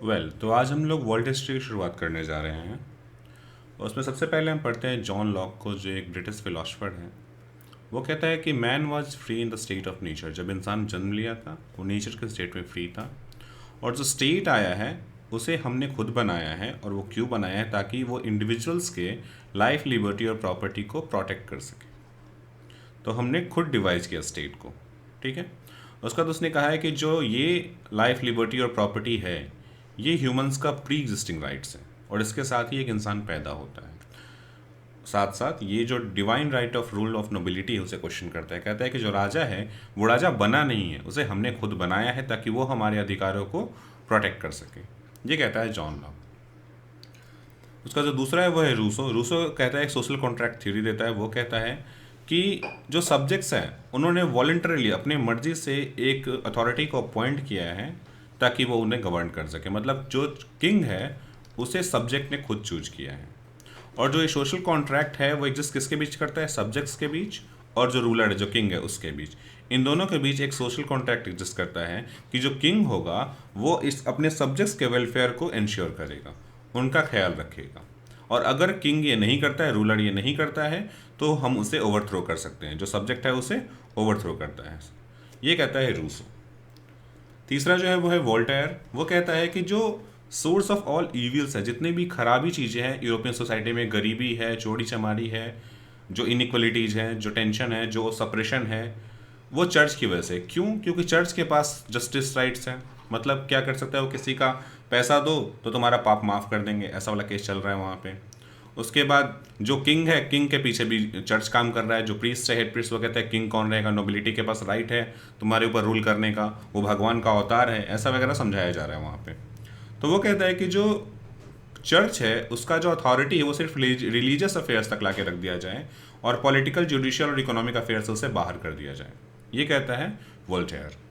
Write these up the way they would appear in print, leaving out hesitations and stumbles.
तो आज हम लोग वर्ल्ड हिस्ट्री की शुरुआत करने जा रहे हैं। और उसमें सबसे पहले हम पढ़ते हैं जॉन लॉक को, जो एक ब्रिटिश फिलोसफर हैं। वो कहता है कि man was free in the state of nature. जब इंसान जन्म लिया था वो नेचर के स्टेट में फ्री था, और जो स्टेट आया है उसे हमने खुद बनाया है। और वो क्यों बनाया है? ताकि वो इंडिविजुअल्स के लाइफ, लिबर्टी और प्रॉपर्टी को प्रोटेक्ट कर सके। तो हमने खुद डिवाइस किया स्टेट को, ठीक है। उसका बाद उसने कहा है कि जो ये लाइफ, लिबर्टी और प्रॉपर्टी है, ये ह्यूमंस का प्री एग्जिस्टिंग राइट्स है, और इसके साथ ही एक इंसान पैदा होता है। साथ साथ ये जो divine right of rule of nobility है उसे क्वेश्चन करता है। कहता है कि जो राजा है वो राजा बना नहीं है, उसे हमने खुद बनाया है ताकि वो हमारे अधिकारों को प्रोटेक्ट कर सके। ये कहता है जॉन लॉक। उसका जो दूसरा है वो है रूसो। रूसो कहता है एक सोशल कॉन्ट्रैक्ट थ्योरी देता है। वो कहता है कि जो सब्जेक्ट्स हैं उन्होंने वॉलंटरली अपनी मर्जी से एक अथॉरिटी को अपॉइंट किया है ताकि वो उन्हें गवर्न कर सके। मतलब जो किंग है उसे सब्जेक्ट ने खुद चूज किया है। और जो ये सोशल कॉन्ट्रैक्ट है वो एग्जिस्ट किसके बीच करता है? सब्जेक्ट्स के बीच, और जो रूलर है, जो किंग है, उसके बीच। इन दोनों के बीच एक सोशल कॉन्ट्रैक्ट एग्जिस्ट करता है कि जो किंग होगा वो इस अपने सब्जेक्ट्स के वेलफेयर को इंश्योर करेगा, उनका ख्याल रखेगा। और अगर किंग ये नहीं करता है, रूलर ये नहीं करता है, तो हम उसे ओवरथ्रो कर सकते हैं। जो सब्जेक्ट है उसे ओवरथ्रो करता है। ये कहता है रूसो। तीसरा जो है वो है वोल्टेयर। वो कहता है कि जो सोर्स ऑफ ऑल इविल्स है, जितनी भी खराबी चीज़ें हैं यूरोपियन सोसाइटी में, गरीबी है, चोरी चमारी है, जो इनइक्वलिटीज़ हैं, जो टेंशन है, जो सप्रेशन है, वो चर्च की वजह से। क्यों? क्योंकि चर्च के पास जस्टिस राइट्स हैं। मतलब क्या कर सकता है वो? किसी का पैसा दो तो तुम्हारा पाप माफ़ कर देंगे, ऐसा वाला केस चल रहा है वहाँ पे। उसके बाद जो किंग है, किंग के पीछे भी चर्च काम कर रहा है। जो प्रीस्ट है, हेड प्रीस्ट, वो कहता है किंग कौन रहेगा, नोबिलिटी के पास राइट है तुम्हारे ऊपर रूल करने का, वो भगवान का अवतार है, ऐसा वगैरह समझाया जा रहा है वहाँ पे। तो वो कहता है कि जो चर्च है उसका जो अथॉरिटी है वो सिर्फ रिलीजियस अफेयर्स तक ला के रख दिया जाए, और पॉलिटिकल, जुडिशियल और इकोनॉमिक अफेयर्स उसे बाहर कर दिया जाए। ये कहता है वोल्टेयर।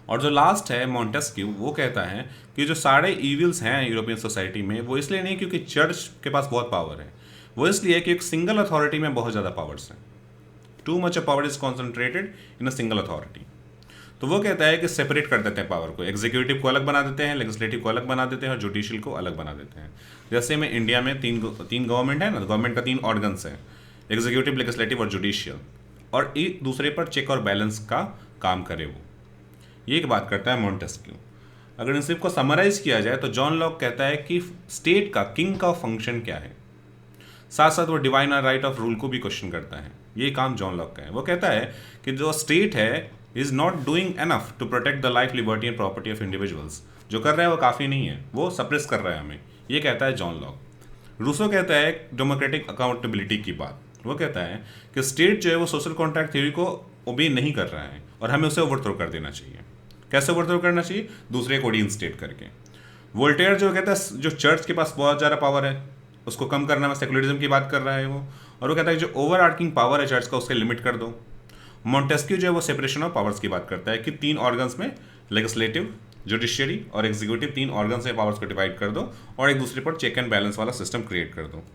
और जो लास्ट है मॉन्टेस्क्यू, वो कहता है कि जो सारे इविल्स हैं यूरोपियन सोसाइटी में, वो इसलिए नहीं क्योंकि चर्च के पास बहुत पावर है, वो इसलिए कि एक सिंगल अथॉरिटी में बहुत ज़्यादा पावर्स हैं। Too much of power is concentrated in a single authority. तो वो कहता है कि सेपरेट कर देते हैं पावर को। एग्जीक्यूटिव को अलग बना देते हैं, लेजिस्लेटिव को अलग बना देते हैं, और जुडिशियल को अलग बना देते हैं। जैसे में इंडिया में तीन गवर्नमेंट है ना, गवर्नमेंट का तीन ऑर्गन्स हैं, एग्जीक्यूटिव, लेजिस्लेटिव और जुडिशियल, और एक दूसरे पर चेक और बैलेंस का काम करे वो। ये एक बात करता है मॉन्टेस्क्यू। अगर इन सब को समराइज किया जाए तो जॉन लॉक कहता है कि स्टेट का, किंग का फंक्शन क्या है। साथ साथ वो डिवाइन और राइट ऑफ रूल को भी क्वेश्चन करता है। ये काम जॉन लॉक का है। वो कहता है कि जो स्टेट है is not doing enough to protect the life, liberty and property of individuals. जो कर रहा है वो काफ़ी नहीं है, वो सप्रेस कर रहा है हमें। ये कहता है जॉन लॉक। रूसो कहता है डेमोक्रेटिक अकाउंटेबिलिटी की बात। वो कहता है कि स्टेट जो है वो सोशल कॉन्ट्रैक्ट थ्योरी को ओबे नहीं कर रहा है, और हमें उसे ओवरथ्रो कर देना चाहिए। कैसे ओवरथ्रो करना चाहिए? दूसरे को रीइंस्टेट करके। वोल्टेयर जो कहता है जो चर्च के पास बहुत ज़्यादा पावर है उसको कम करना में, सेकुलरिज्म की बात कर रहा है वो। और वो कहता है जो ओवर आर्किंग पावर है चर्च का उसके लिमिट कर दो। मॉन्टेस्क्यू जो है वो सेपरेशन ऑफ पावर्स की बात करता है कि तीन ऑर्गन्स में, लेजिस्लेटिव, जुडिशियरी और एग्जीक्यूटिव, तीन ऑर्गन्स में पावर्स को डिवाइड कर दो, और एक दूसरे पर चेक एंड बैलेंस वाला सिस्टम क्रिएट कर दो।